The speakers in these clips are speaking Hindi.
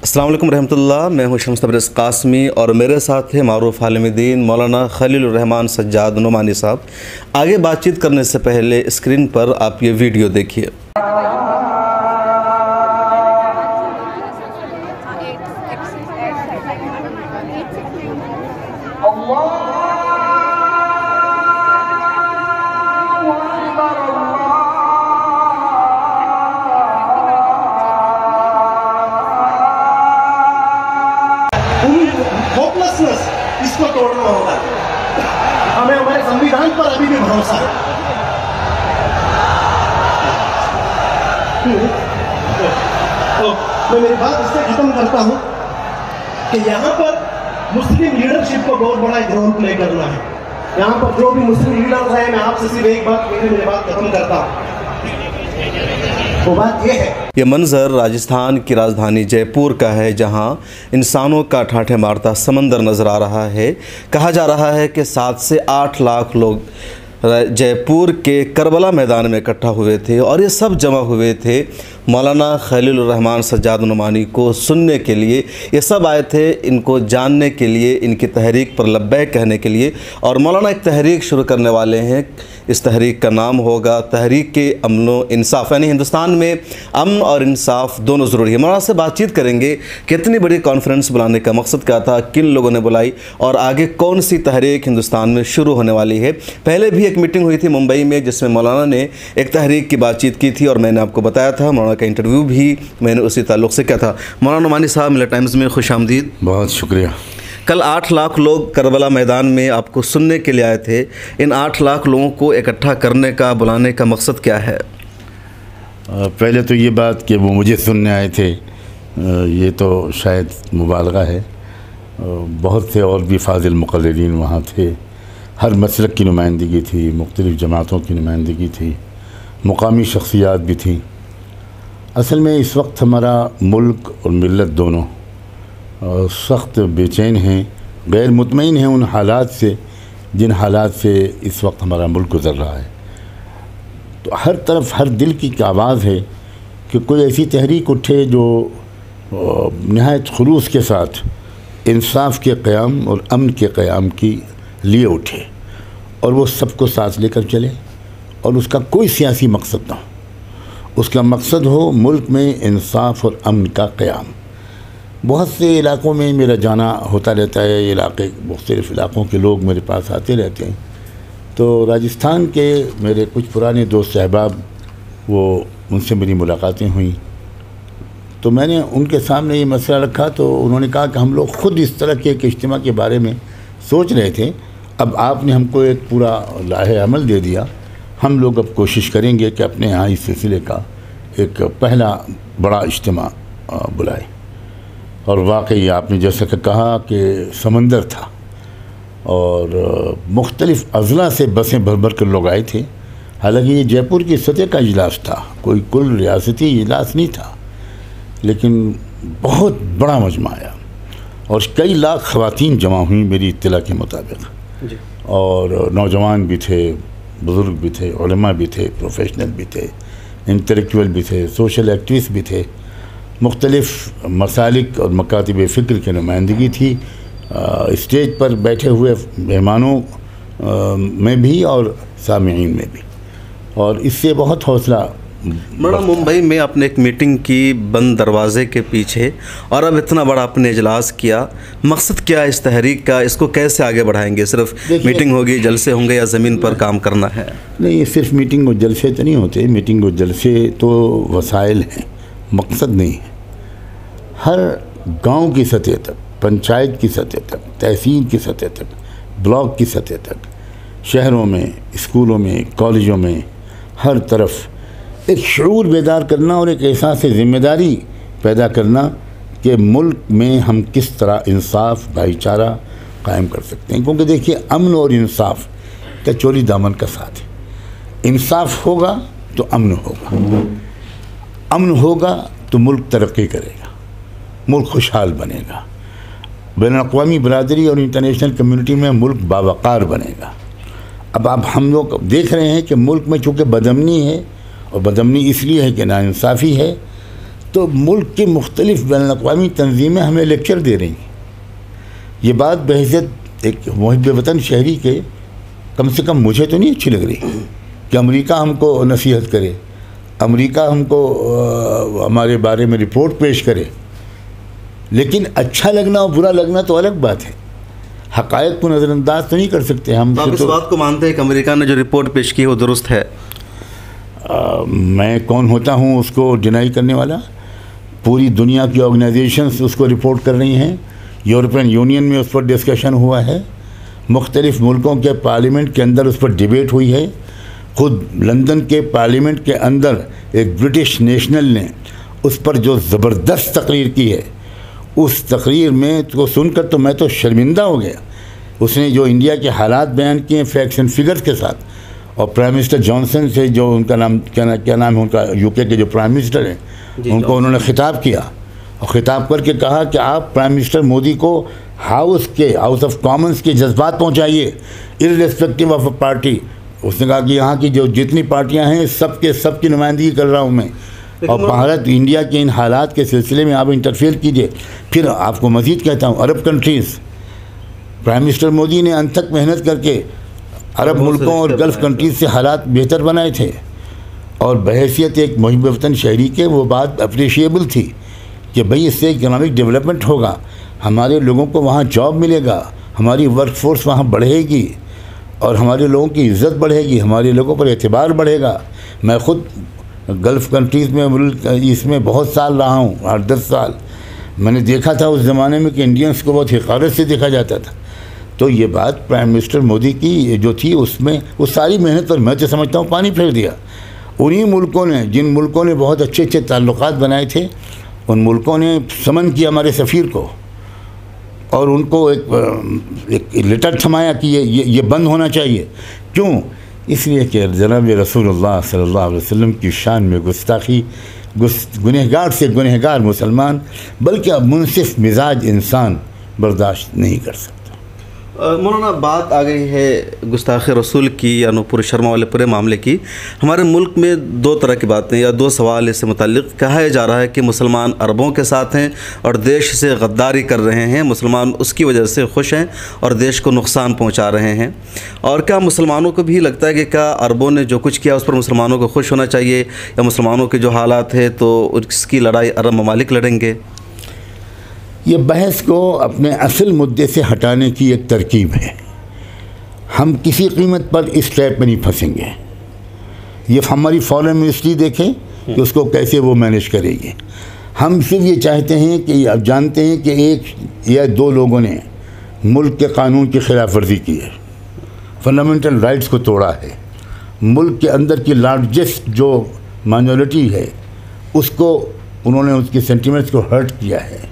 अस्सलाम वालेकुम रहमतुल्लाह। मैं हूं शम्स तबरेज़ कासमी और मेरे साथ है मारूफ आलिम दीन मौलाना खलीलुर रहमान सज्जाद नुमानी साहब। आगे बातचीत करने से पहले स्क्रीन पर आप ये वीडियो देखिए। होपलेसनेस इसको तोड़ना होगा। हमें हमारे संविधान पर अभी भी भरोसा है। तो मैं मेरी बात इससे खत्म करता हूं कि यहाँ पर मुस्लिम लीडरशिप को बहुत बड़ा एक रोल प्ले करना है। यहाँ पर जो भी मुस्लिम लीडर्स हैं, मैं आपसे सिर्फ एक बात मेरी बात खत्म करता हूँ। वो बात ये है, ये मंज़र राजस्थान की राजधानी जयपुर का है, जहां इंसानों का ठाठे मारता समंदर नज़र आ रहा है। कहा जा रहा है कि 7 से 8 लाख लोग जयपुर के करबला मैदान में इकट्ठा हुए थे और ये सब जमा हुए थे मौलाना खलीलुर रहमान सज्जाद नुमानी को सुनने के लिए। ये सब आए थे इनको जानने के लिए, इनकी तहरीक पर लब्बैक कहने के लिए। और मौलाना एक तहरीक शुरू करने वाले हैं। इस तहरीक का नाम होगा तहरीक के अमन व इंसाफ, यानी हिंदुस्तान में अमन और इंसाफ दोनों ज़रूरी है। मौलाना से बातचीत करेंगे कितनी बड़ी कॉन्फ्रेंस बुलाने का मकसद क्या था, किन लोगों ने बुलाई और आगे कौन सी तहरीक हिंदुस्तान में शुरू होने वाली है। पहले भी एक मीटिंग हुई थी मुंबई में जिसमें मौलाना ने एक तहरीक की बातचीत की थी और मैंने आपको बताया था। मौलाना का इंटरव्यू भी मैंने उसी ताल्लुक़ से किया था। मौलाना नुमानी साहब, मिला टाइम्स में खुश आमदीद। बहुत शुक्रिया। कल 8 लाख लोग करबला मैदान में आपको सुनने के लिए आए थे। इन 8 लाख लोगों को इकट्ठा करने का, बुलाने का मकसद क्या है? पहले तो ये बात कि वो मुझे सुनने आए थे, ये तो शायद मुबालगा है। बहुत से और भी फाजिल मुक़र्रिरीन वहाँ थे। हर मसलक की नुमाइंदगी थी, मुख्तलिफ़ जमातों की नुमाइंदगी थी, मुकामी शख्सियात भी थी। असल में इस वक्त हमारा मुल्क और मिल्लत दोनों सख्त बेचैन हैं, गैर मुतमईन हैं उन हालात से जिन हालात से इस वक्त हमारा मुल्क गुज़र रहा है। तो हर तरफ हर दिल की आवाज़ है कि कोई ऐसी तहरीक उठे जो नहायत खुलूस के साथ इंसाफ के क़याम और अमन के क़याम की लिए उठे और वो सबको साथ लेकर चले और उसका कोई सियासी मकसद ना हो। उसका मकसद हो मुल्क में इंसाफ और अमन का क़याम। बहुत से इलाक़ों में मेरा जाना होता रहता है, इलाक़े मुख्तलिफ़ इलाक़ों के लोग मेरे पास आते रहते हैं। तो राजस्थान के मेरे कुछ पुराने दोस्त अहबाब, वो उनसे मेरी मुलाकातें हुई तो मैंने उनके सामने ये मसला रखा तो उन्होंने कहा कि हम लोग ख़ुद इस तरह के एक इज्तिमा के बारे में सोच रहे थे, अब आपने हमको एक पूरा लाहे अमल दे दिया, हम लोग अब कोशिश करेंगे कि अपने यहाँ इस सिलसिले का एक पहला बड़ा इज्तिमा बुलाए। और वाकई आपने जैसा कि कहा कि समंदर था और मुख्तलिफ़ अज़ला से बसें भर भर कर लोग आए थे। हालांकि ये जयपुर की सतह का इजलास था, कोई कुल रियासती इजलास नहीं था, लेकिन बहुत बड़ा मजमा आया और कई लाख ख़वातीन जमा हुई मेरी इत्तला के मुताबिक। और नौजवान भी थे, बुज़ुर्ग भी थे, उलमा भी थे, प्रोफेशनल भी थे, इंटेलेक्चुअल भी थे, सोशल एक्टिविस्ट भी थे। मुख्तलिफ़ मसालिक और मकातिब फ़िक्र की नुमाइंदगी थी। स्टेज पर बैठे हुए मेहमानों में भी और सामीईन में भी, और इससे बहुत हौसला। बड़ा मुंबई में आपने एक मीटिंग की बंद दरवाजे के पीछे और अब इतना बड़ा आपने इजलास किया, मकसद क्या है इस तहरीक का? इसको कैसे आगे बढ़ाएंगे? सिर्फ मीटिंग होगी, जलसे होंगे या ज़मीन पर काम करना है? नहीं, सिर्फ मीटिंग और जलसे तो नहीं होते। मीटिंग और जलसे तो वसाइल हैं, मकसद नहीं है। हर गांव की सतह तक, पंचायत की सतह तक, तहसील की सतह तक, ब्लॉक की सतह तक, शहरों में, स्कूलों में, कॉलेजों में, हर तरफ एक शऊर बेदार करना और एक एहसास ज़िम्मेदारी पैदा करना कि मुल्क में हम किस तरह इंसाफ, भाईचारा कायम कर सकते हैं। क्योंकि देखिए, अमन और इंसाफ का चोरी दामन का साथ है। इंसाफ होगा तो अमन होगा, अमन होगा तो मुल्क तरक्की करेगा, मुल्क खुशहाल बनेगा, बैनुल-अक़वामी बरादरी और इंटरनेशनल कम्युनिटी में मुल्क बावक़ार बनेगा। अब आप हम लोग देख रहे हैं कि मुल्क में चूँकि बदअमनी है, और बदअमनी इसलिए है कि नाइंसाफ़ी है, तो मुल्क की मुख्तलिफ बैनुल-अक़वामी तंजीमें हमें लेक्चर दे रही हैं। ये बात बहैसियत एक मुहिब वतन शहरी के कम से कम मुझे तो नहीं अच्छी लग रही कि अमेरिका हमको नसीहत करे, अमेरिका हमको हमारे बारे में रिपोर्ट पेश करे। लेकिन अच्छा लगना और बुरा लगना तो अलग बात है, हक़ाइक़ को नज़रअंदाज तो नहीं कर सकते हम। तो आप इस बात को मानते हैं कि अमेरिका ने जो रिपोर्ट पेश की वो दुरुस्त है? मैं कौन होता हूँ उसको डिनाई करने वाला? पूरी दुनिया की ऑर्गेनाइजेशंस उसको रिपोर्ट कर रही हैं, यूरोपियन यूनियन में उस पर डिस्कशन हुआ है, मुख्तलिफ़ मुल्कों के पार्लियामेंट के अंदर उस पर डिबेट हुई है। ख़ुद लंदन के पार्लियामेंट के अंदर एक ब्रिटिश नेशनल ने उस पर जो ज़बरदस्त तकरीर की है, उस तकरीर में तो सुनकर तो मैं तो शर्मिंदा हो गया। उसने जो इंडिया के हालात बयान किए फैक्ट्स एंड फिगर्स के साथ, और प्राइम मिनिस्टर जॉनसन से जो उनका नाम क्या नाम है उनका, यूके के जो प्राइम मिनिस्टर हैं, उनको उन्होंने ख़िताब किया और ख़िताब करके कहा कि आप प्राइम मिनिस्टर मोदी को हाउस ऑफ कॉमन्स के जज्बात पहुँचाइए इर्रेस्पेक्टिव ऑफ अ पार्टी। उसने कहा कि यहाँ की जो जितनी पार्टियाँ हैं सबकी नुमाइंदगी कर रहा हूँ मैं, और भारत इंडिया के इन हालात के सिलसिले में आप इंटरफेयर कीजिए। फिर आपको मज़ीद कहता हूँ, अरब कंट्रीज़, प्राइम मिनिस्टर मोदी ने अनथक मेहनत करके अरब मुल्कों और गल्फ़ कंट्रीज़ से हालात बेहतर बनाए थे, और बहैसियत एक मुहिब वतन शहरी के वो बात अप्रिशिएबल थी कि भाई इससे इकनॉमिक डेवलपमेंट होगा, हमारे लोगों को वहाँ जॉब मिलेगा, हमारी वर्क फोर्स वहाँ बढ़ेगी और हमारे लोगों की इज़्ज़त बढ़ेगी, हमारे लोगों पर एतबार बढ़ेगा। मैं ख़ुद गल्फ़ कंट्रीज़ में इसमें बहुत साल रहा हूँ, 8-10 साल। मैंने देखा था उस ज़माने में कि इंडियंस को बहुत हिक़ारत से देखा जाता था। तो ये बात प्राइम मिनिस्टर मोदी की जो थी उसमें वो सारी मेहनत पर मैं तो समझता हूँ पानी फेर दिया। उन्हीं मुल्कों ने, जिन मुल्कों ने बहुत अच्छे अच्छे ताल्लुकात बनाए थे, उन मुल्कों ने समन किया हमारे सफ़ीर को और उनको एक लेटर थमाया कि ये बंद होना चाहिए। क्यों? इसलिए कि जनाब रसूलुल्लाह सल्लल्लाहु अलैहि वसल्लम की शान में गुस्ताखी, गुनहगार से गुनहगार मुसलमान, बल्कि अब मुनसिफ मिजाज इंसान बर्दाश्त नहीं कर सकता। मौलाना, बात आ गई है गुस्ताख़ रसूल की या नूपुर शर्मा वाले पूरे मामले की। हमारे मुल्क में दो तरह की बातें या दो सवाल इससे मुताल्लिक़। कहा जा रहा है कि मुसलमान अरबों के साथ हैं और देश से गद्दारी कर रहे हैं, मुसलमान उसकी वजह से खुश हैं और देश को नुकसान पहुंचा रहे हैं। और क्या मुसलमानों को भी लगता है कि क्या अरबों ने जो कुछ किया उस पर मुसलमानों को खुश होना चाहिए, या मुसलमानों के जो हालात है तो उसकी लड़ाई अरब ममालिक लड़ेंगे? ये बहस को अपने असल मुद्दे से हटाने की एक तरकीब है। हम किसी कीमत पर इस ट्रैप में नहीं फंसेंगे। ये हमारी फॉरेन मिनिस्ट्री देखें कि उसको कैसे वो मैनेज करेगी। हम सिर्फ ये चाहते हैं कि आप जानते हैं कि एक या दो लोगों ने मुल्क के कानून की खिलाफ वर्जी की है, फंडामेंटल राइट्स को तोड़ा है, मुल्क के अंदर की लार्जेस्ट जो माइनॉरिटी है उसको उन्होंने उसके सेंटिमेंट्स को हर्ट किया है।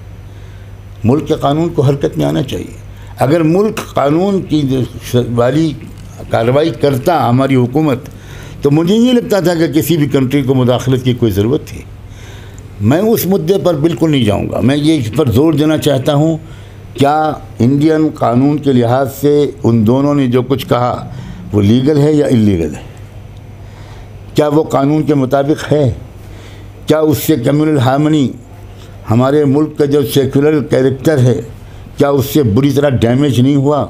मुल्क के कानून को हरकत में आना चाहिए। अगर मुल्क कानून की वाली कार्रवाई करता हमारी हुकूमत, तो मुझे नहीं लगता था कि किसी भी कंट्री को मुदाखलत की कोई ज़रूरत थी। मैं उस मुद्दे पर बिल्कुल नहीं जाऊंगा। मैं ये इस पर जोर देना चाहता हूँ, क्या इंडियन कानून के लिहाज से उन दोनों ने जो कुछ कहा वो लीगल है या इल्लीगल है? क्या वो कानून के मुताबिक है? क्या उससे कम्युनल हार्मनी, हमारे मुल्क का जो सेकुलर कैरेक्टर है, क्या उससे बुरी तरह डैमेज नहीं हुआ?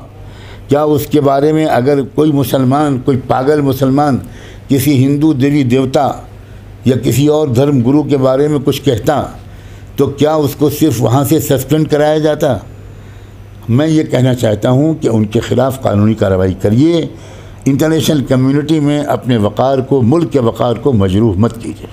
क्या उसके बारे में अगर कोई मुसलमान, कोई पागल मुसलमान किसी हिंदू देवी देवता या किसी और धर्म गुरु के बारे में कुछ कहता, तो क्या उसको सिर्फ वहाँ से सस्पेंड कराया जाता? मैं ये कहना चाहता हूँ कि उनके ख़िलाफ़ कानूनी कार्रवाई करिए। इंटरनेशनल कम्युनिटी में अपने वक़ार को, मुल्क के वक़ार को मजरूह मत कीजिए।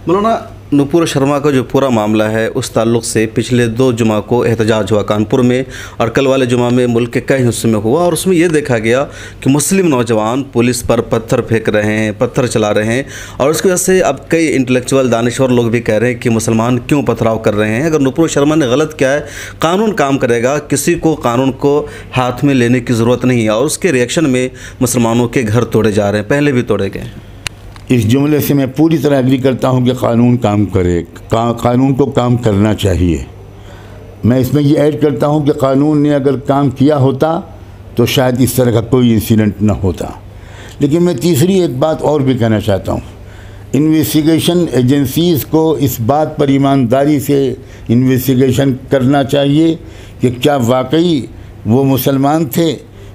मौलाना, नूपुर शर्मा का जो पूरा मामला है उस ताल्लुक़ से पिछले 2 जुमा को एहतजाज हुआ कानपुर में, और कल वाले जुमा में मुल्क के कई हिस्सों में हुआ, और उसमें यह देखा गया कि मुस्लिम नौजवान पुलिस पर पत्थर फेंक रहे हैं, पत्थर चला रहे हैं, और उसकी वजह से अब कई इंटेलेक्चुअल दानिश्वर लोग भी कह रहे हैं कि मुसलमान क्यों पथराव कर रहे हैं। अगर नूपुर शर्मा ने गलत किया है, कानून काम करेगा, किसी को कानून को हाथ में लेने की ज़रूरत नहीं है, और उसके रिएक्शन में मुसलमानों के घर तोड़े जा रहे हैं, पहले भी तोड़े गए। इस जुमले से मैं पूरी तरह एग्री करता हूँ कि कानून काम करे, कानून को काम करना चाहिए। मैं इसमें ये ऐड करता हूँ कि कानून ने अगर काम किया होता तो शायद इस तरह का कोई इंसिडेंट न होता। लेकिन मैं तीसरी एक बात और भी कहना चाहता हूँ। इन्वेस्टिगेशन एजेंसीज़ को इस बात पर ईमानदारी से इन्वेस्टिगेशन करना चाहिए कि क्या वाकई वो मुसलमान थे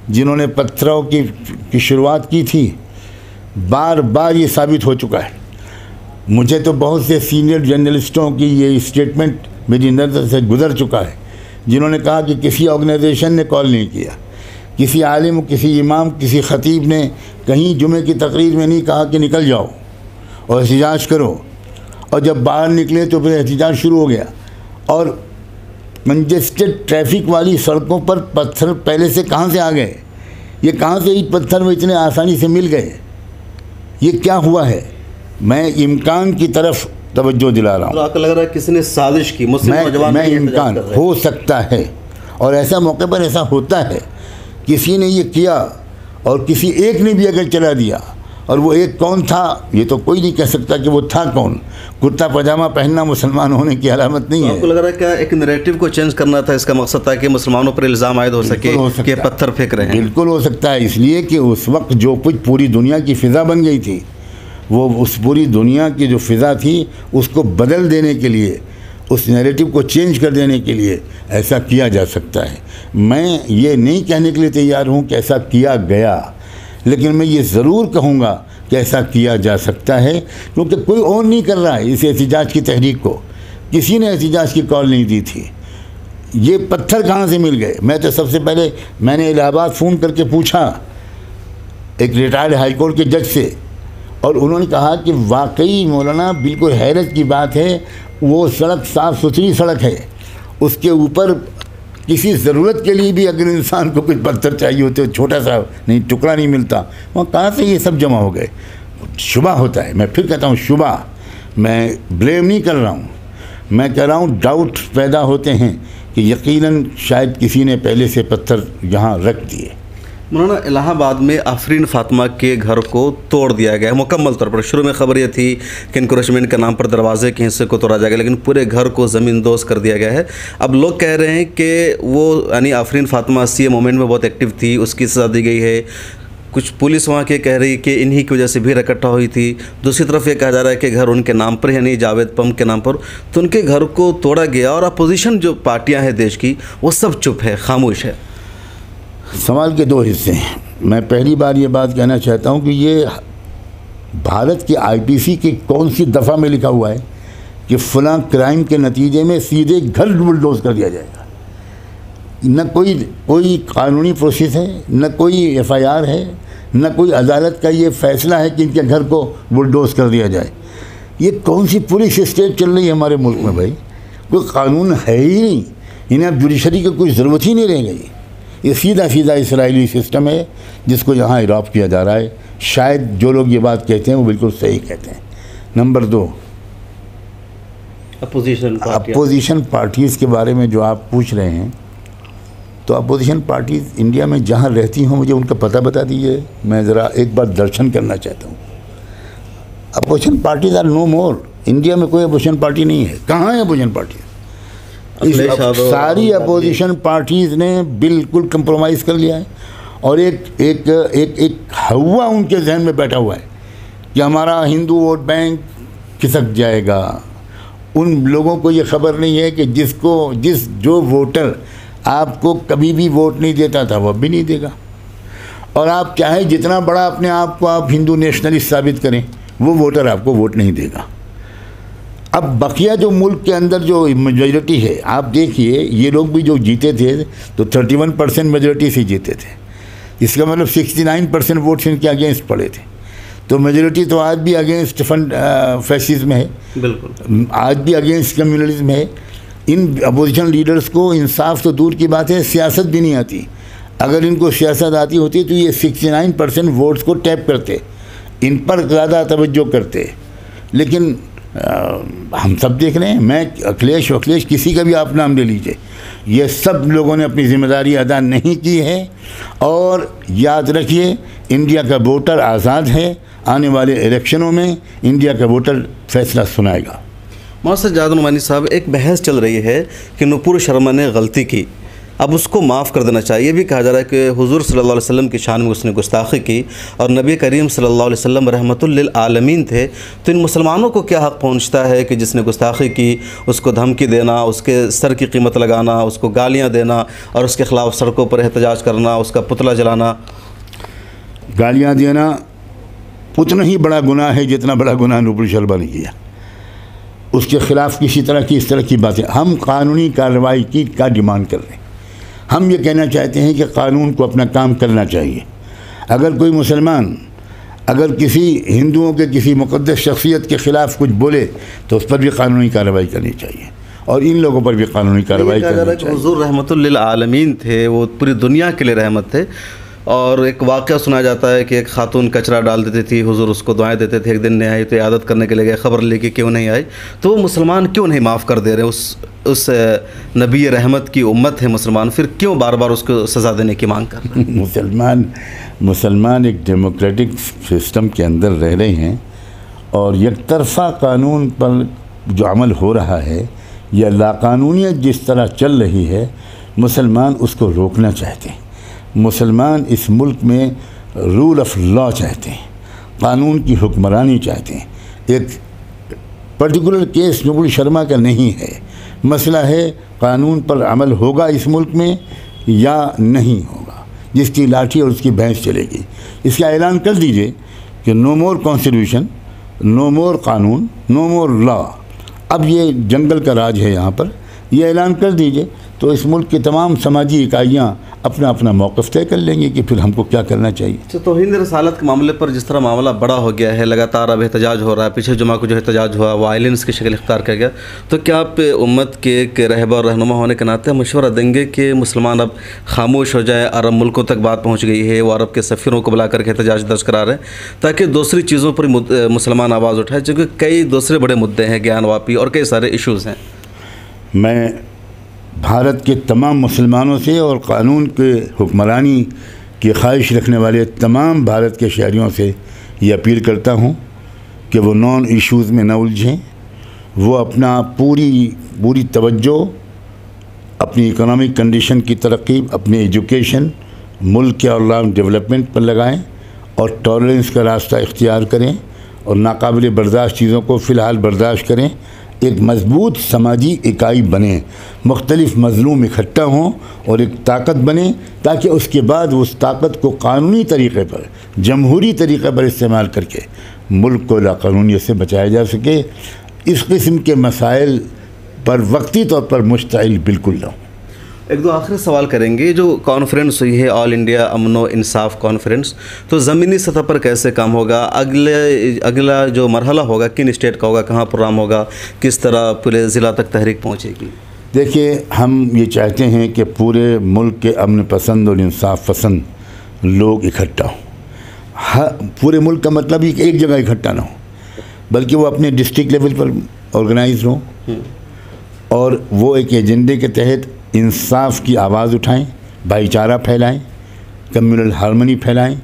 जिन्होंने पत्थरों की शुरुआत की थी। बार बार ये साबित हो चुका है। मुझे तो बहुत से सीनियर जर्नलिस्टों की ये स्टेटमेंट मेरी नज़र से गुज़र चुका है, जिन्होंने कहा कि किसी ऑर्गेनाइजेशन ने कॉल नहीं किया, किसी आलिम, किसी इमाम, किसी ख़तीब ने कहीं जुमे की तकरीर में नहीं कहा कि निकल जाओ और एहतिजाज करो, और जब बाहर निकले तो फिर एहतिजाज शुरू हो गया। और कंजेस्टेड ट्रैफिक वाली सड़कों पर पत्थर पहले से कहाँ से आ गए? ये कहाँ से ईंट पत्थर में इतने आसानी से मिल गए? ये क्या हुआ है? मैं इम्कान की तरफ तवज्जो दिला रहा हूँ। तो आपको लग रहा है किसी ने साजिश की? मुस्लिम नौजवान मैं इम्कान हो सकता है, और ऐसा मौके पर ऐसा होता है, किसी ने ये किया और किसी एक ने भी अगर चला दिया, और वो एक कौन था ये तो कोई नहीं कह सकता कि वो था कौन। कुर्ता पजामा पहनना मुसलमान होने की अलामत नहीं है। आपको लग रहा है क्या एक नैरेटिव को चेंज करना था, इसका मकसद था कि मुसलमानों पर इल्ज़ाम आयद हो सके कि पत्थर फेंक रहे हैं? बिल्कुल हो सकता है, इसलिए कि उस वक्त जो कुछ पूरी दुनिया की फ़िज़ा बन गई थी, वो उस पूरी दुनिया की जो फ़िज़ा थी उसको बदल देने के लिए, उस नैरेटिव को चेंज कर देने के लिए ऐसा किया जा सकता है। मैं ये नहीं कहने के लिए तैयार हूँ कि ऐसा किया गया, लेकिन मैं ये ज़रूर कहूँगा कि ऐसा किया जा सकता है, क्योंकि कोई और नहीं कर रहा है इस एहतिजाज की तहरीक को। किसी ने एहतिजाज की कॉल नहीं दी थी। ये पत्थर कहाँ से मिल गए? मैं तो सबसे पहले मैंने इलाहाबाद फ़ोन करके पूछा एक रिटायर्ड हाई कोर्ट के जज से, और उन्होंने कहा कि वाकई मौलाना बिल्कुल हैरत की बात है, वो सड़क साफ़ सुथरी सड़क है, उसके ऊपर किसी ज़रूरत के लिए भी अगर इंसान को कुछ पत्थर चाहिए होते, छोटा सा नहीं टुकड़ा नहीं मिलता, वहाँ कहाँ से ये सब जमा हो गए? शुबा होता है। मैं फिर कहता हूँ शुबा, मैं ब्लेम नहीं कर रहा हूँ, मैं कह रहा हूँ डाउट पैदा होते हैं कि यकीनन शायद किसी ने पहले से पत्थर यहाँ रख दिए। मौलाना, इलाहाबाद में आफरीन फातिमा के घर को तोड़ दिया गया है मुकम्मल तौर पर। शुरू में खबर ये थी कि इनक्रोचमेंट के नाम पर दरवाजे के हिस्से को तोड़ा जाएगा, लेकिन पूरे घर को ज़मींदोज़ कर दिया गया है। अब लोग कह रहे हैं कि वो यानी आफरीन फातिमा सी मूवमेंट में बहुत एक्टिव थी, उसकी सज़ा दी गई है। कुछ पुलिस वहाँ के कह रही कि इन्हीं की वजह से भीड़ इकट्ठा हुई थी। दूसरी तरफ ये कहा जा रहा है कि घर उनके नाम पर, यानी जावेद पम्प के नाम पर, तो उनके घर को तोड़ा गया और अपोजिशन जो पार्टियाँ हैं देश की वो सब चुप है, खामोश है। सवाल के दो हिस्से हैं। मैं पहली बार ये बात कहना चाहता हूँ कि ये भारत की आईपीसी की कौन सी दफ़ा में लिखा हुआ है कि फ़लाँ क्राइम के नतीजे में सीधे घर बुलडोज़ कर दिया जाएगा। न कोई कानूनी प्रोसेस है, न कोई एफआईआर है, न कोई अदालत का ये फ़ैसला है कि इनके घर को बुलडोज़ कर दिया जाए। ये कौन सी पुलिस स्टेट चल रही है हमारे मुल्क में भाई? कोई कानून है ही नहीं, इन्हें अब जुडिशरी की कोई ज़रूरत ही नहीं रह गई। ये सीधा इसराइली सिस्टम है जिसको यहाँ अडॉप्ट किया जा रहा है। शायद जो लोग ये बात कहते हैं वो बिल्कुल सही कहते हैं। नंबर 2, अपोजिशन पार्टीज़ के बारे में जो आप पूछ रहे हैं, तो अपोजिशन पार्टीज़ इंडिया में जहाँ रहती हों मुझे उनका पता बता दीजिए, मैं ज़रा एक बार दर्शन करना चाहता हूँ। Opposition parties are no more. India में कोई अपोजिशन पार्टी नहीं है। कहाँ है अपोजिशन पार्टी? सारी अपोजिशन पार्टीज़ ने बिल्कुल कंप्रोमाइज़ कर लिया है, और एक हवा उनके जहन में बैठा हुआ है कि हमारा हिंदू वोट बैंक खिसक जाएगा। उन लोगों को ये खबर नहीं है कि जो वोटर आपको कभी भी वोट नहीं देता था वो अब भी नहीं देगा, और आप चाहे जितना बड़ा अपने आप को आप हिंदू नेशनलिस्ट साबित करें, वो वोटर आपको वोट नहीं देगा। अब बकिया जो मुल्क के अंदर जो मेजॉरिटी है, आप देखिए ये लोग भी जो जीते थे तो 31% मेजॉरिटी से जीते थे। इसका मतलब 69% वोट्स इनके अगेंस्ट पड़े थे। तो मेजॉरिटी तो आज भी अगेंस्ट फैसिज्म है, बिल्कुल आज भी अगेंस्ट कम्युनलिज्म है। इन अपोजिशन लीडर्स को इंसाफ तो दूर की बात है, सियासत भी नहीं आती। अगर इनको सियासत आती होती तो ये 69% वोट्स को टैप करते, इन पर ज़्यादा तवज्जो करते। लेकिन हम सब देख रहे हैं, मैं अखिलेश किसी का भी आप नाम ले लीजिए, ये सब लोगों ने अपनी जिम्मेदारी अदा नहीं की है। और याद रखिए, इंडिया का वोटर आज़ाद है। आने वाले इलेक्शनों में इंडिया का वोटर फैसला सुनाएगा। मौलाना जावेद नुमानी साहब, एक बहस चल रही है कि नुपुर शर्मा ने गलती की, अब उसको माफ़ कर देना चाहिए। ये भी कहा जा रहा है कि हुज़ूर सल्लल्लाहु अलैहि वसल्लम की शान में उसने गुस्ताखी की और नबी करीम सल्लल्लाहु अलैहि वसल्लम रहमतुल लिल आलमीन थे, तो इन मुसलमानों को क्या हक़ पहुँचता है कि जिसने गुस्ताखी की उसको धमकी देना, उसके सर की कीमत लगाना, उसको गालियाँ देना और उसके ख़िलाफ़ सड़कों पर एहतजाज करना, उसका पुतला जलाना। गालियाँ देना उतना ही बड़ा गुनाह है जितना बड़ा गुनाह नूपुर शर्मा ने किया। उसके ख़िलाफ़ किसी तरह की इस तरह की बातें, हम कानूनी कार्रवाई का डिमांड कर रहे हैं। हम ये कहना चाहते हैं कि कानून को अपना काम करना चाहिए। अगर कोई मुसलमान अगर किसी हिंदुओं के किसी मुक़द्दस शख्सियत के ख़िलाफ़ कुछ बोले तो उस पर भी कानूनी कार्रवाई करनी चाहिए और इन लोगों पर भी कानूनी कार्रवाई करनी चाहिए। हुज़ूर रहमतुल लिल आलमीन थे, वो पूरी दुनिया के लिए रहमत थे। और एक वाक़या सुना जाता है कि एक खातून कचरा डाल देती थी, हुज़ूर उसको दुआएं देते थे, एक दिन नहीं आई तो इयादत करने के लिए गए, ख़बर लेके क्यों नहीं आई, तो वो मुसलमान क्यों नहीं माफ़ कर दे रहे? उस नबी रहमत की उम्मत है मुसलमान, फिर क्यों बार बार उसको सज़ा देने की मांग कर रहे हैं? मुसलमान एक डेमोक्रेटिक सिस्टम के अंदर रह रहे हैं और एकतरफ़ा कानून पर जो अमल हो रहा है या लाकानूनियत जिस तरह चल रही है, मुसलमान उसको रोकना चाहते हैं। मुसलमान इस मुल्क में रूल ऑफ लॉ चाहते हैं, कानून की हुक्मरानी चाहते हैं। एक पर्टिकुलर केस नूपुर शर्मा का नहीं है, मसला है कानून पर अमल होगा इस मुल्क में या नहीं होगा। जिसकी लाठी और उसकी भैंस चलेगी। इसका ऐलान कर दीजिए कि नो मोर कॉन्स्टिट्यूशन, नो मोर कानून, नो मोर लॉ। अब ये जंगल का राज है यहाँ पर, ये ऐलान कर दीजिए तो इस मुल्क की तमाम समाजी इकाइयाँ अपना अपना मौक़िफ़ तय कर लेंगे कि फिर हमको क्या करना चाहिए। तो हिंद रसालत के मामले पर जिस तरह मामला बड़ा हो गया है, लगातार अब एहतजाज हो रहा है, पीछे जुमा को जो एहतजाज हुआ वो वायलेंस की शक्ल इख्तियार कर गया, तो क्या आप उम्मत के रहबर और रहनुमा होने के नाते मशवरा देंगे कि मुसलमान अब खामोश हो जाए? अरब मुल्कों तक बात पहुँच गई है, वो अरब के सफ़ीरों को बुला करके एहतजाज दर्ज करा रहे हैं ताकि दूसरी चीज़ों पर मुसलमान आवाज़ उठाए, क्योंकि कई दूसरे बड़े मुद्दे हैं, ज्ञानवापी और कई सारे इशूज़ हैं। मैं भारत के तमाम मुसलमानों से और क़ानून के हुक्मरानी की ख्वाहिश रखने वाले तमाम भारत के शहरियों से ये अपील करता हूँ कि वो नॉन इश्यूज़ में न उलझें, वो अपना पूरी तवज्जो अपनी इकोनॉमिक कंडीशन की तरक्की, अपनी एजुकेशन, मुल्क के ऑल राउंड डेवलपमेंट पर लगाएं और टॉलरेंस का रास्ता इख्तियार करें और नाकाबिल बर्दाश्त चीज़ों को फ़िलहाल बर्दाश्त करें। एक मजबूत समाजी इकाई बने, मुख्तलिफ़ मज़लूम इकट्ठा हों और एक ताकत बने, ताकि उसके बाद उस ताकत को कानूनी तरीक़े पर, जमहूरी तरीक़े पर इस्तेमाल करके मुल्क को लाकानूनियत से बचाया जा सके। इस किस्म के मसाइल पर वक्ती तौर पर मुश्तइल बिल्कुल ना हो। एक दो आखिरी सवाल करेंगे। जो कॉन्फ्रेंस हुई है ऑल इंडिया अमन व इंसाफ कॉन्फ्रेंस, तो ज़मीनी सतह पर कैसे काम होगा? अगला जो मरहला होगा किन स्टेट का होगा, कहाँ प्रोग्राम होगा, किस तरह पूरे ज़िला तक तहरीक पहुँचेगी? देखिए, हम ये चाहते हैं कि पूरे मुल्क के अमन पसंद और इंसाफ पसंद लोग इकट्ठा हों। पूरे मुल्क का मतलब ही कि एक जगह इकट्ठा ना हो, बल्कि वो अपने डिस्ट्रिक्ट लेवल पर ऑर्गेनाइज हों और वो एक एजेंडे के तहत इंसाफ की आवाज़ उठाएं, भाईचारा फैलाएं, कम्युनल हारमनी फैलाएं,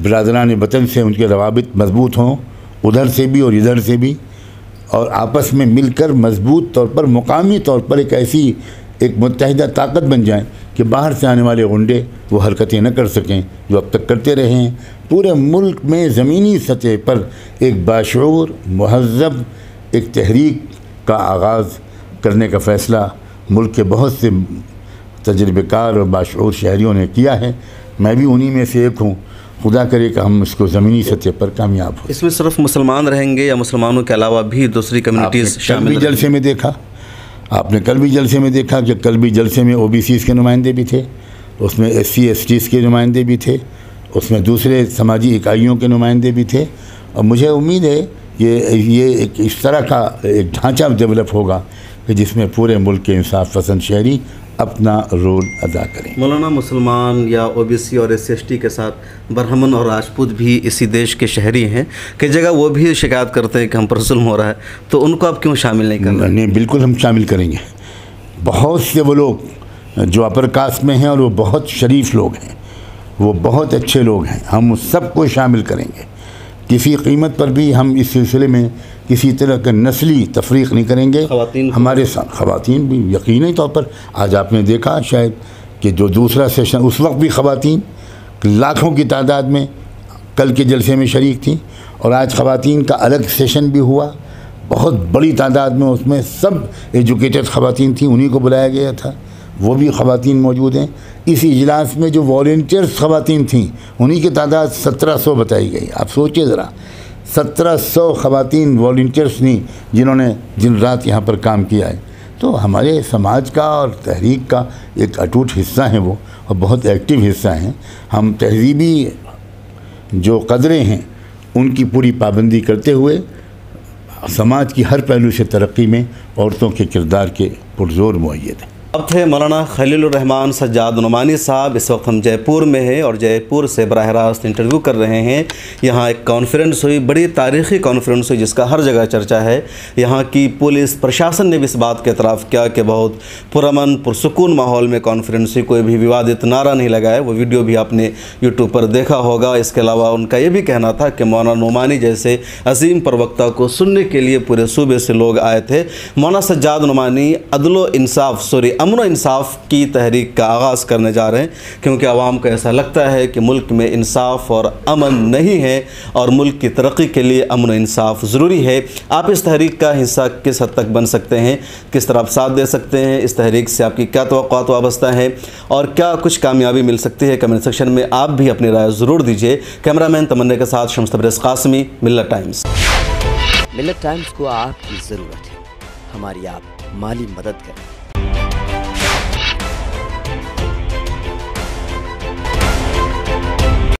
बिरादरान वतन से उनके रवाबित मजबूत हों, उधर से भी और इधर से भी, और आपस में मिलकर मजबूत तौर पर, मुकामी तौर पर एक मुत्तहिदा ताकत बन जाएं कि बाहर से आने वाले गुंडे वो हरकतें न कर सकें जो अब तक करते रहे हैं। पूरे मुल्क में ज़मीनी सतह पर एक बाशऊर महज़्ज़ब एक तहरीक का आगाज़ करने का फ़ैसला मुल्क के बहुत से तजर्बेकार और बाशऊर शहरियों ने किया है। मैं भी उन्हीं में से एक हूँ। खुदा करे कि हम इसको ज़मीनी सतह पर कामयाब हो। इसमें सिर्फ मुसलमान रहेंगे या मुसलमानों के अलावा भी दूसरी कम्युनिटीज़ शामिल? जलसे में देखा आपने, कल भी जलसे में देखा कि कल भी जलसे में OBCs के नुमाइंदे भी थे, उसमें SC STs के नुमाइंदे भी थे, उसमें दूसरे समाजी इकाइयों के नुमाइंदे भी थे। और मुझे उम्मीद है ये एक इस तरह का एक ढांचा डेवलप होगा कि जिसमें पूरे मुल्क के इंसाफ पसंद शहरी अपना रोल अदा करें। मौलाना, मुसलमान या OBC और SC ST के साथ ब्राह्मण और राजपूत भी इसी देश के शहरी हैं, कई जगह वो भी शिकायत करते हैं कि हम पर जुल्म हो रहा है, तो उनको आप क्यों शामिल नहीं कर रहे? नहीं, बिल्कुल हम शामिल करेंगे। बहुत से वो लोग जो अपर कास्ट में हैं और वो बहुत शरीफ लोग हैं, वो बहुत अच्छे लोग हैं, हम उस सब को शामिल करेंगे। किसी कीमत पर भी हम इस सिलसिले में किसी तरह का नस्ली तफरीक नहीं करेंगे। हमारे साथ ख़वातीन भी यकीनी तौर पर, आज आपने देखा शायद कि जो दूसरा सेशन, उस वक्त भी ख़वातीन लाखों की तादाद में कल के जलसे में शरीक थी, और आज ख़वातीन का अलग सेशन भी हुआ, बहुत बड़ी तादाद में, उसमें सब एजुकेटेड ख़वातीन थी, उन्हीं को बुलाया गया था, वो भी ख़वातीन मौजूद हैं। इस इजलास में जो वॉलंटियर्स ख़वातीन थीं उन्हीं की तादाद 1700 बताई गई। आप सोचिए ज़रा, 1700 ख़वातीन वॉलंटियर्स थीं जिन्होंने दिन रात यहाँ पर काम किया है। तो हमारे समाज का और तहरीक का एक अटूट हिस्सा हैं वो, और बहुत एक्टिव हिस्सा हैं। हम तहजीबी जो कदरें हैं उनकी पूरी पाबंदी करते हुए समाज की हर पहलू से तरक्की में औरतों के किरदार के पुरजोर मुअय्यद हैं। अब थे मौलाना खलीलुर रहमान सज्जाद नुमानी साहब। इस वक्त हम जयपुर में हैं और जयपुर से बराह रास्त इंटरव्यू कर रहे हैं। यहाँ एक कॉन्फ्रेंस हुई, बड़ी तारीख़ी कॉन्फ्रेंस हुई जिसका हर जगह चर्चा है। यहाँ की पुलिस प्रशासन ने भी इस बात के एतराफ़ किया कि बहुत पुरअमन पुरसुकून माहौल में कॉन्फ्रेंस हुई, कोई भी विवादित नारा नहीं लगाया। वो वीडियो भी आपने यूट्यूब पर देखा होगा। इसके अलावा उनका ये भी कहना था कि मौलाना नुमानी जैसे अजीम प्रवक्ता को सुनने के लिए पूरे सूबे से लोग आए थे। मौलाना सज्जाद नुमानी अमन इंसाफ की तहरीक का आगाज़ करने जा रहे हैं, क्योंकि आवाम को ऐसा लगता है कि मुल्क में इंसाफ और अमन नहीं है और मुल्क की तरक्की के लिए अमन इंसाफ ज़रूरी है। आप इस तहरीक का हिस्सा किस हद तक बन सकते हैं, किस तरह आप साथ दे सकते हैं, इस तहरीक से आपकी क्या तवक्कुआत वाबस्ता है और क्या कुछ कामयाबी मिल सकती है, कमेंट सेक्शन में आप भी अपनी राय ज़रूर दीजिए। कैमरामैन तमन्ना के साथ शम्स तबरेज़ कासमी, मिल्लत टाइम्स। मिल्लत टाइम्स को आपकी ज़रूरत है, हमारी आप माली मदद करें।